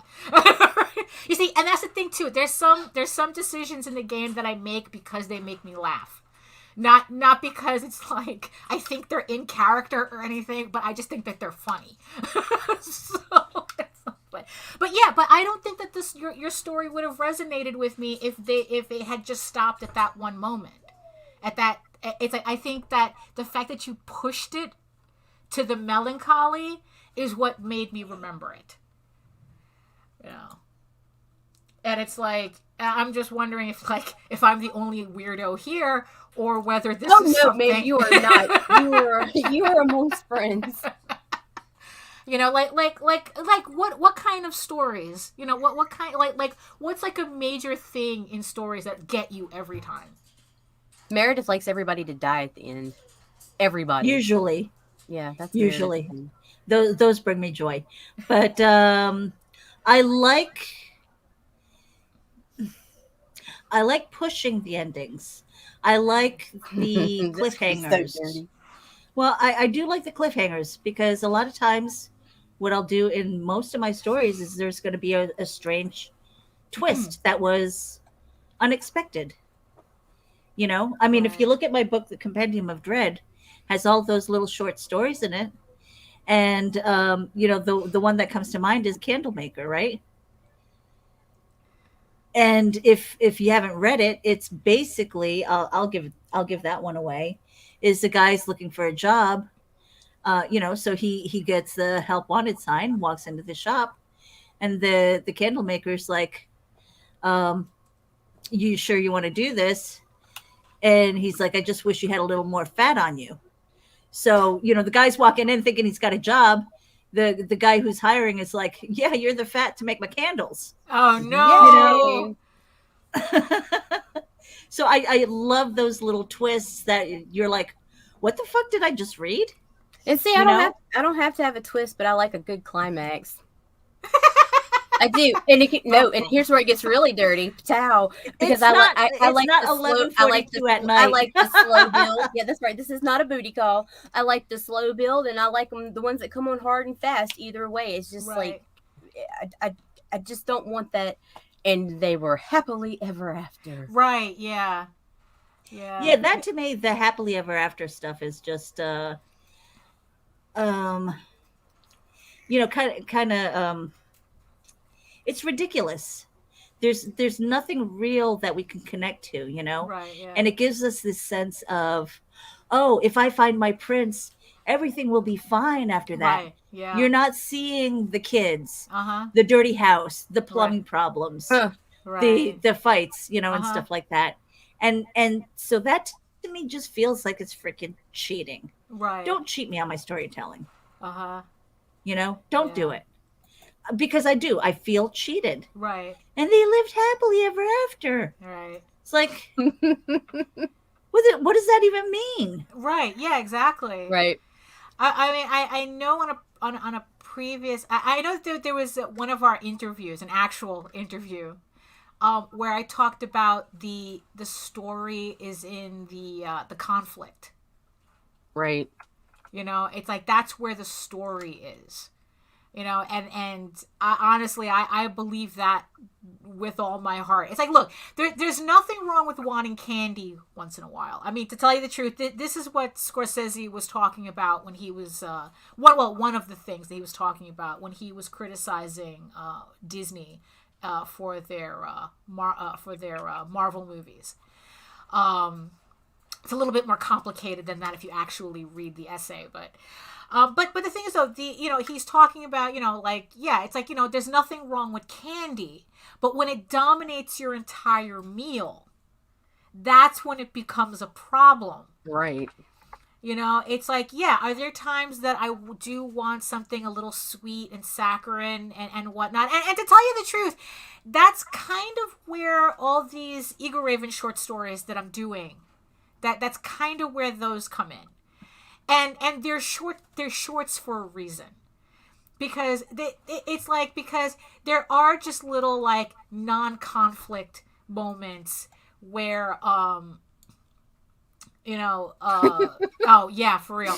You see, and that's the thing too. There's some decisions in the game that I make because they make me laugh. Not because it's like I think they're in character or anything, but I just think that they're funny. But I don't think that your story would have resonated with me if it had just stopped at that one moment. At that, it's like, I think that the fact that you pushed it to the melancholy is what made me remember it. You know. And it's like, I'm just wondering if I'm the only weirdo here, or whether this is something... No, you are not. You are amongst friends. You know, like what kind of stories? You know, what kind, like what's like a major thing in stories that get you every time? Meredith likes everybody to die at the end. Everybody. Usually. Yeah, that's usually. Those bring me joy. But I like pushing the endings. I like the cliffhangers. So well, I do like the cliffhangers, because a lot of times what I'll do in most of my stories is there's going to be a strange twist that was unexpected. You know, I mean, if you look at my book, The Compendium of Dread has all those little short stories in it. And, you know, the one that comes to mind is Candlemaker, right? And if you haven't read it, it's basically, I'll give that one away, is the guy's looking for a job. You know, so he gets the help wanted sign, walks into the shop, and the candlemaker's like, you sure you want to do this? And he's like, I just wish you had a little more fat on you. So, you know, the guy's walking in thinking he's got a job. The guy who's hiring is like, yeah, you're the fat to make my candles. Oh, no. You know? So I love those little twists that you're like, what the fuck did I just read? And see, I don't have to have a twist, but I like a good climax. I do, and here's where it gets really dirty. Pow, because I like the slow build. Yeah, that's right. This is not a booty call. I like the slow build, and I like the ones that come on hard and fast. Either way, it's just like I just don't want that. And they were happily ever after. Right? Yeah. Yeah. Yeah. That to me, the happily ever after stuff is just you know, kind of it's ridiculous. There's nothing real that we can connect to, you know? Right, yeah. And it gives us this sense of, oh, if I find my prince, everything will be fine after that. Right, yeah. You're not seeing the kids, uh-huh. the dirty house, the plumbing problems, right. the fights, you know, and stuff like that. And so that to me just feels like it's freaking cheating. Right. Don't cheat me on my storytelling. Uh-huh. You know, don't do it. Because I feel cheated. Right. And they lived happily ever after. Right. It's like, what does that even mean? Right. Yeah, exactly. Right. I mean, I know on a previous, I know that there was one of our interviews, an actual interview, where I talked about the story is in the conflict. Right. You know, it's like that's where the story is. You know, and I, honestly, I believe that with all my heart. It's like, look, there's nothing wrong with wanting candy once in a while. I mean, to tell you the truth, this is what Scorsese was talking about when he was one of the things that he was talking about when he was criticizing Disney for their Marvel movies. It's a little bit more complicated than that if you actually read the essay, but the thing is though, he's talking about, it's like, there's nothing wrong with candy, but when it dominates your entire meal, that's when it becomes a problem. Right. It's like, yeah, are there times that I do want something a little sweet and saccharine and whatnot? And to tell you the truth, that's kind of where all these Eagle Raven short stories that I'm doing, that's kind of where those come in. And they're shorts for a reason. Because because there are just little like non-conflict moments where oh yeah, for real.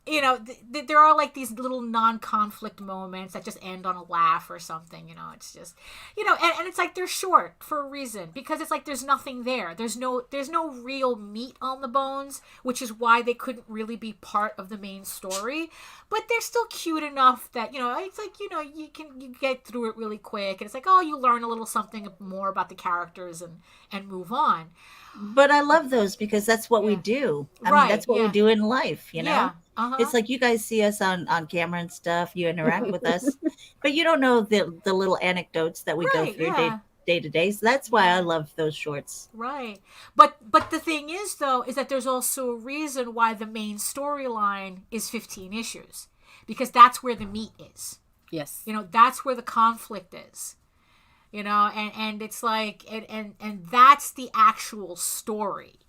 There are like these little non-conflict moments that just end on a laugh or something. It's just, and it's like they're short for a reason because it's like there's nothing there. There's no real meat on the bones, which is why they couldn't really be part of the main story. But they're still cute enough that it's like you get through it really quick, and it's like, oh, you learn a little something more about the characters and move on. But I love those because that's what we do. I mean, that's what we do in life, Yeah. Uh-huh. It's like you guys see us on camera and stuff. You interact with us, but you don't know the little anecdotes that we go through day to day. So that's why I love those shorts. Right. But the thing is, though, is that there's also a reason why the main storyline is 15 issues. Because that's where the meat is. Yes. That's where the conflict is. And it's like, and that's the actual story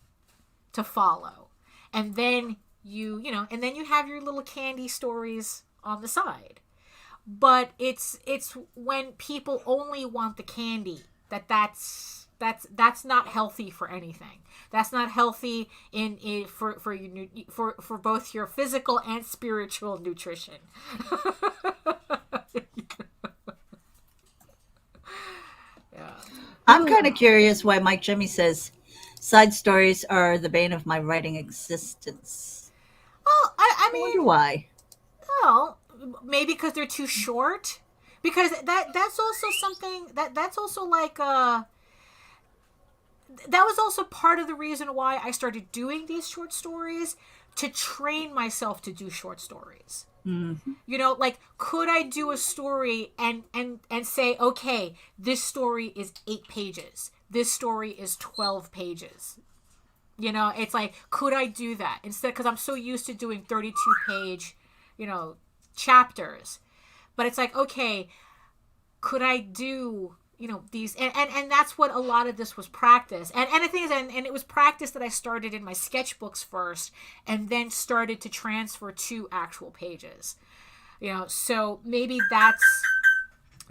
to follow. And then and then you have your little candy stories on the side. But it's when people only want the candy that's not healthy for anything. That's not healthy for both your physical and spiritual nutrition. I'm kind of curious why Mike Jimmy says side stories are the bane of my writing existence. Well, I mean, wonder why. Well, maybe because they're too short. Because that's also something that's also like that was also part of the reason why I started doing these short stories, to train myself to do short stories. Mm-hmm. Like, could I do a story and say, okay, this story is 8 pages. This story is 12 pages. It's like, could I do that? Instead, because I'm so used to doing 32-page, chapters. But it's like, okay, could I do, these? And that's what a lot of this was practice. And the thing is, and it was practice that I started in my sketchbooks first and then started to transfer to actual pages. So maybe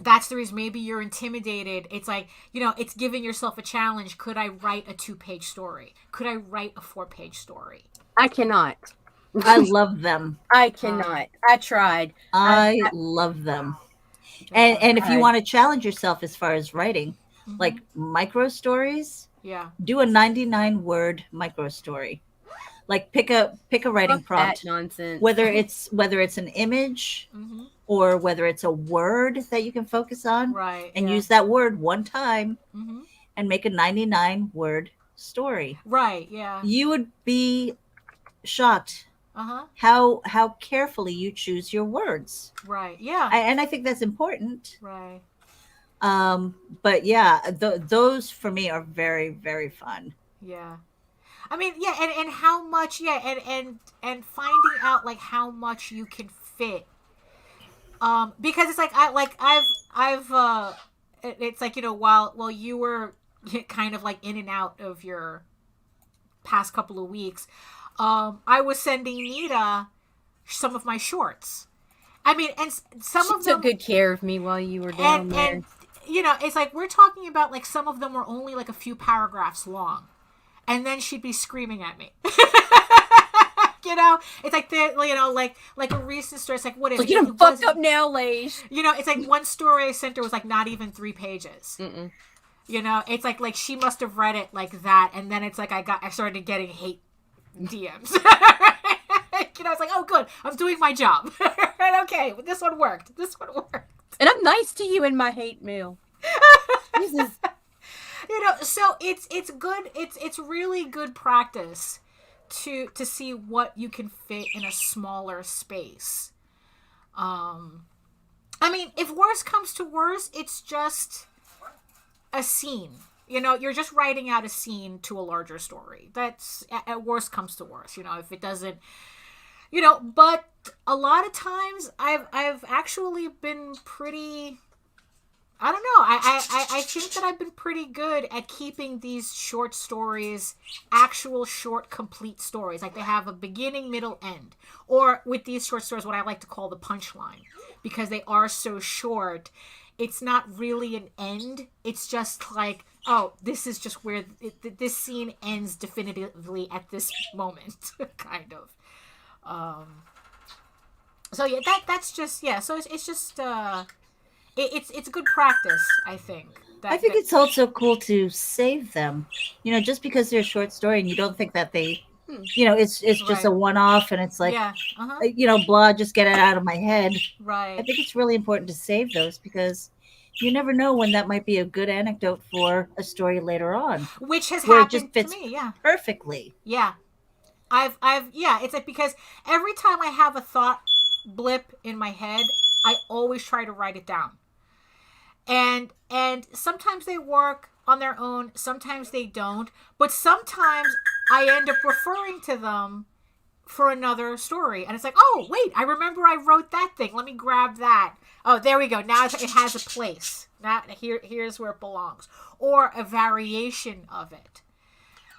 that's the reason. Maybe you're intimidated. It's like, it's giving yourself a challenge. Could I write a 2-page story? Could I write a 4-page story? I cannot. I love them. I cannot. I tried. I love them. And if you want to challenge yourself as far as writing, like micro stories, do a 99-word micro story. Like pick a writing prompt. That nonsense. Whether it's an image or whether it's a word that you can focus on, right? And use that word one time and make a 99-word story. Right. Yeah. You would be shocked. How carefully you choose your words. Right. Yeah. And I think that's important. Right. But yeah, those for me are very, very fun. Yeah. I mean, yeah, and how much, and finding out like how much you can fit. Because it's like I've it's like, while you were kind of like in and out of your past couple of weeks, I was sending Nita some of my shorts. I mean, and some she of them took good care of me while you were down there. And it's like we're talking about like some of them were only like a few paragraphs long, and then she'd be screaming at me. You know, it's like like a recent story. It's like, what is Like, it? you done fucked up now, Lage. You know, it's like one story I sent her was like not even 3 pages. Mm-mm. You know, it's like she must have read it like that, and then it's like I started getting hate DMs. You know, I was like, oh, good, I'm doing my job. Okay, this one worked. And I'm nice to you in my hate mail. Jesus. You know, so it's good. It's really good practice to see what you can fit in a smaller space. I mean, if worse comes to worse, it's just a scene. You know, you're just writing out a scene to a larger story. That's at worst comes to worst. You know, if it doesn't, you know. But a lot of times, I've actually been pretty. I don't know. I think that I've been pretty good at keeping these short stories actual short, complete stories. Like they have a beginning, middle, end. Or with these short stories, what I like to call the punchline. Because they are so short, it's not really an end. It's just like, oh, this is just where this scene ends definitively at this moment, kind of. So yeah, that's just, yeah. So it's just, it's good practice, I think. I think it's also cool to save them. You know, just because they're a short story and you don't think that they, you know, it's just Right. a one-off and it's like, Yeah. you know, blah, just get it out of my head. Right. I think it's really important to save those because you never know when that might be a good anecdote for a story later on. Which has where it happened just fits to me, yeah. perfectly. Yeah. Yeah, it's like because every time I have a thought blip in my head, I always try to write it down. And sometimes they work on their own, sometimes they don't, but sometimes I end up referring to them for another story. And it's like, oh, wait, I remember I wrote that thing. Let me grab that. Oh, there we go. Now it has a place. Now here's where it belongs. Or a variation of it.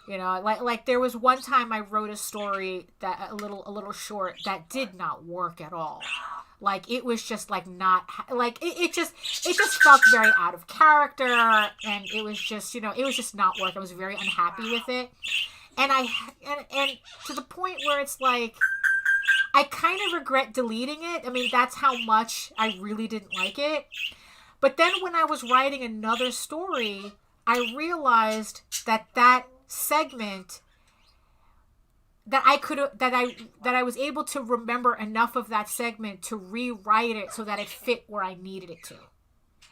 You know, like there was one time I wrote a story that a little short that did not work at all. Like it was just like not like it just felt very out of character, and it was just, you know, it was just not work. I was very unhappy with it, and and to the point where it's like I kind of regret deleting it. I mean, that's how much I really didn't like it. But then when I was writing another story, I realized that segment that I was able to remember enough of that segment to rewrite it so that it fit where I needed it to.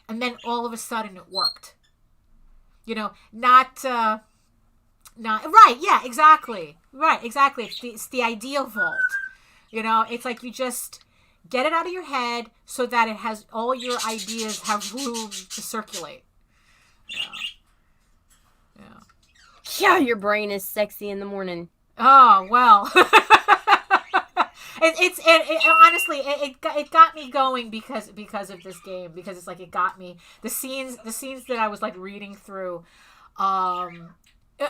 And then all of a sudden it worked. You know, not right, yeah, exactly. Right, exactly. It's the idea vault. You know, it's like you just get it out of your head so that it has all your ideas have room to circulate. Yeah, your brain is sexy in the morning. Oh, well. It honestly it got me going because of this game, because it's like it got me the scenes that I was like reading through,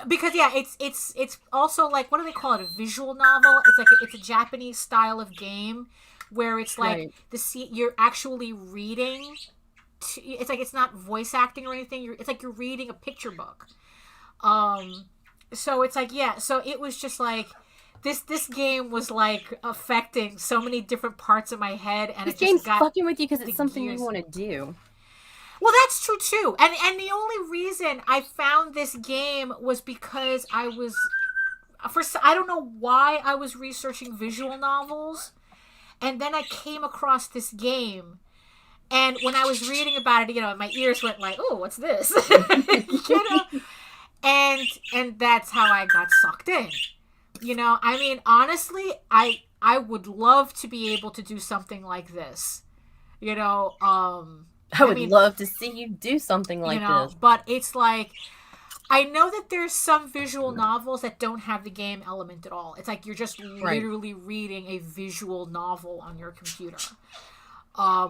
because yeah, it's also like, what do they call it, a visual novel. It's like it's a Japanese style of game where it's like right. You're actually reading it's like it's not voice acting or anything. It's like you're reading a picture book. So it's like, yeah, so it was just like this game was like affecting so many different parts of my head, and this it game's just got fucking with you because it's something you want to do. Well, that's true too. And the only reason I found this game was because I don't know why I was researching visual novels, and then I came across this game. And when I was reading about it, you know, my ears went like, "Oh, what's this?" You know? And that's how I got sucked in. You know, I mean, honestly, I would love to be able to do something like this. You know, I would love to see you do something like this. But it's like, I know that there's some visual novels that don't have the game element at all. It's like you're just literally reading a visual novel on your computer.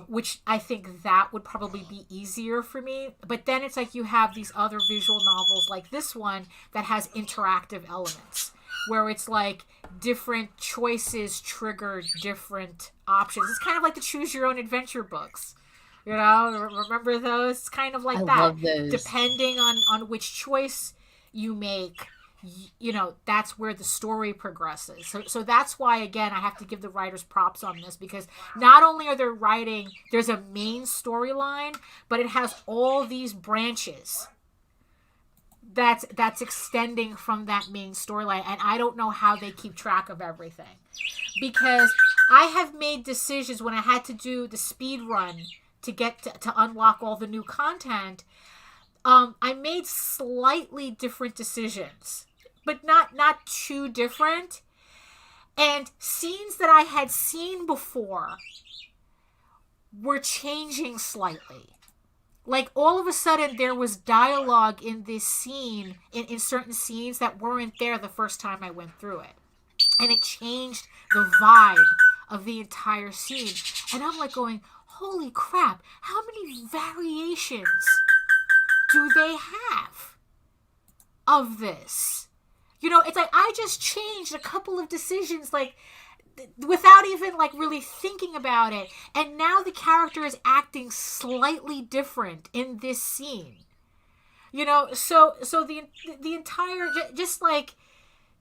Which I think that would probably be easier for me. But then it's like you have these other visual novels like this one that has interactive elements, where it's like different choices trigger different options. It's kind of like the choose your own adventure books. You know, remember those? It's kind of like that. Love those. Depending on which choice you make, that's where the story progresses. So that's why, again, I have to give the writers props on this, because not only are they writing, there's a main storyline, but it has all these branches that's extending from that main storyline, and I don't know how they keep track of everything, because I have made decisions when I had to do the speed run to get to unlock all the new content. I made slightly different decisions, but not too different, and scenes that I had seen before were changing slightly. Like, all of a sudden, there was dialogue in this scene, in certain scenes that weren't there the first time I went through it. And it changed the vibe of the entire scene. And I'm like going, holy crap, how many variations do they have of this? It's like, I just changed a couple of decisions, like, without even, like, really thinking about it, and now the character is acting slightly different in this scene, so the entire, just like,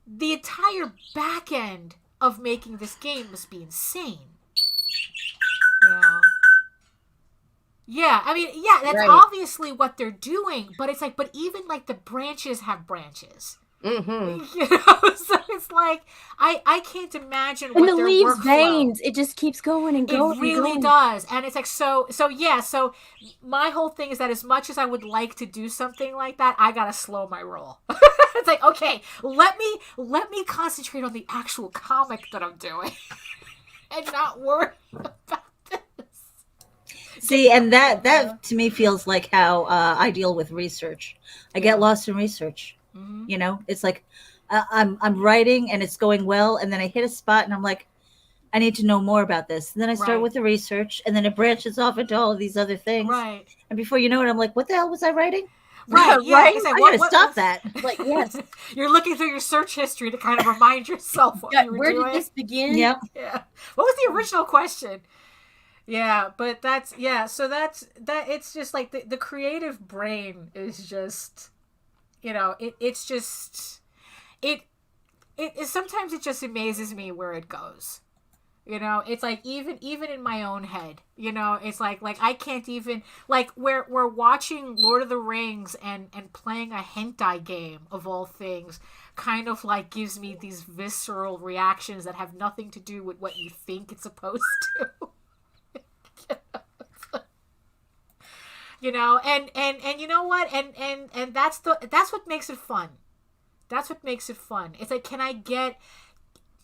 the entire back end of making this game must be insane. Yeah, I mean, yeah, that's right. Obviously what they're doing, but it's like, but even, like, the branches have branches. Mm-hmm. So it's like, I can't imagine what their workflow. And the leaves veins, it just keeps going and going. It really does. And it's like, so my whole thing is that as much as I would like to do something like that, I gotta slow my roll. It's like, okay, let me concentrate on the actual comic that I'm doing and not worry about this. See, and that to me feels like how I deal with research. I get lost in research. Mm-hmm. It's like I'm writing and it's going well, and then I hit a spot and I'm like, I need to know more about this. And then I start with the research, and then it branches off into all of these other things. Right. And before you know it, I'm like, what the hell was I writing? Right. Yeah. Right. I gotta stop that. Like, yes. You're looking through your search history to kind of remind yourself what you were doing. Where did this begin? Yep. Yeah. What was the original question? Yeah, but so that it's just like the creative brain is just, it's just, it sometimes it just amazes me where it goes. It's like, even in my own head, it's like I can't even, like, we're watching Lord of the Rings and playing a hentai game, of all things, kind of like gives me these visceral reactions that have nothing to do with what you think it's supposed to. And you know what? And that's what makes it fun. That's what makes it fun. It's like, can I get,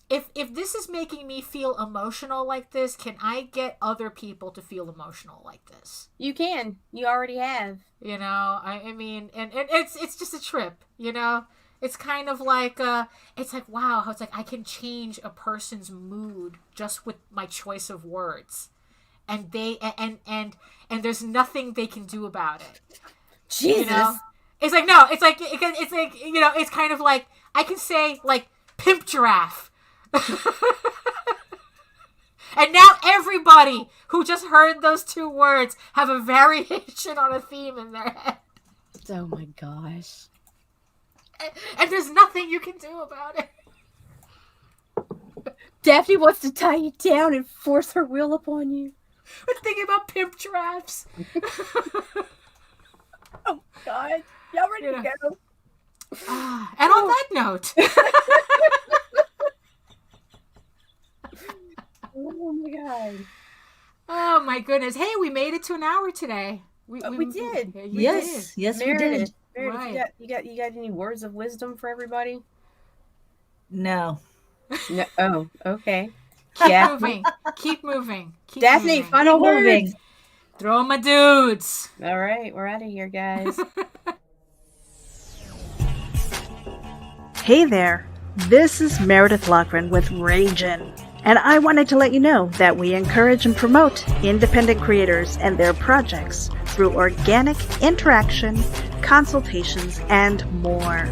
if this is making me feel emotional like this, can I get other people to feel emotional like this? You can. You already have. I mean, and it's just a trip, It's kind of like, it's like, wow, how it's like I can change a person's mood just with my choice of words. And they, and there's nothing they can do about it. Jesus. It's like, no, it's like, it's kind of like, I can say, like, pimp giraffe. And now everybody who just heard those two words have a variation on a theme in their head. Oh my gosh. And there's nothing you can do about it. Daphne wants to tie you down and force her will upon you. We're thinking about pimp giraffes. Oh God. Y'all ready to go? And on that note. Oh my God. Oh my goodness. Hey, we made it to an hour today. We did. Yes, Meredith, we did. Meredith, right. you got any words of wisdom for everybody? No. No. Oh, okay. Keep moving. Daphne, final words. Throw my dudes. All right, we're out of here, guys. Hey there, this is Meredith Lage with Ragin, and I wanted to let you know that we encourage and promote independent creators and their projects through organic interaction, consultations, and more.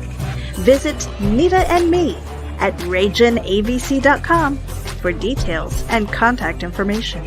Visit Nita and me at RaginAVC.com for details and contact information.